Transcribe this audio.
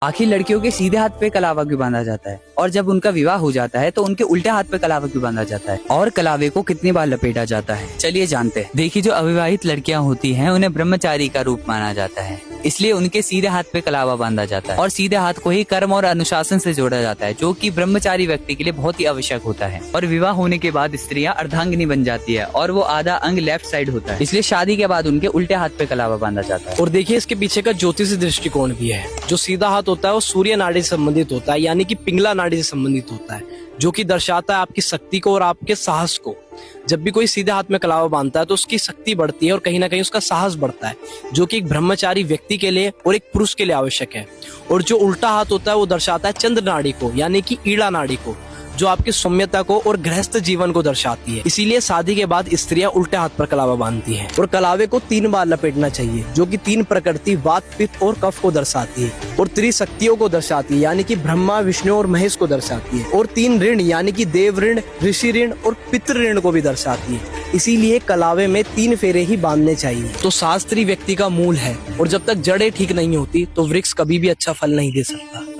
आखिर लड़कियों के सीधे हाथ पे कलावा क्यों बांधा जाता है, और जब उनका विवाह हो जाता है तो उनके उल्टे हाथ पे कलावा क्यों बांधा जाता है, और कलावे को कितनी बार लपेटा जाता है, चलिए जानते हैं। देखिए, जो अविवाहित लड़कियां होती हैं उन्हें ब्रह्मचारी का रूप माना जाता है, इसलिए उनके सीधे हाथ पे कलावा बांधा जाता है, और सीधे हाथ को ही कर्म और अनुशासन से जोड़ा जाता है, जो कि ब्रह्मचारी व्यक्ति के लिए बहुत ही आवश्यक होता है। और विवाह होने के बाद स्त्रियां अर्धांगिनी बन जाती है और वो आधा अंग लेफ्ट साइड होता है, इसलिए शादी के बाद उनके उल्टे हाथ पे कलावा बांधा जाता है। और देखिए, इसके पीछे का ज्योतिषी दृष्टिकोण भी है। जो सीधा हाथ होता है वो सूर्य नाड़ी से संबंधित होता है, यानी कि पिंगला नाड़ी से संबंधित होता है, जो कि दर्शाता है आपकी शक्ति को और आपके साहस को। जब भी कोई सीधे हाथ में कलावा बांधता है तो उसकी शक्ति बढ़ती है और कहीं ना कहीं उसका साहस बढ़ता है, जो कि एक ब्रह्मचारी व्यक्ति के लिए और एक पुरुष के लिए आवश्यक है। और जो उल्टा हाथ होता है वो दर्शाता है चंद्र नाड़ी को, यानी कि ईड़ा नाड़ी को, जो आपकी सौम्यता को और गृहस्थ जीवन को दर्शाती है। इसीलिए शादी के बाद स्त्रियां उल्टे हाथ पर कलावा बांधती हैं। और कलावे को 3 बार लपेटना चाहिए, जो कि 3 प्रकृति वात, पित्त और कफ को दर्शाती है, और त्रिशक्तियों को दर्शाती है, यानी कि ब्रह्मा, विष्णु और महेश को दर्शाती है। और 3 ऋण, यानी कि देव ऋण, ऋषि ऋण और पितृ ऋण को भी दर्शाती है। इसीलिए कलावे में 3 फेरे ही बांधने चाहिए। तो शास्त्री व्यक्ति का मूल है, और जब तक जड़ें ठीक नहीं होती तो वृक्ष कभी भी अच्छा फल नहीं दे सकता।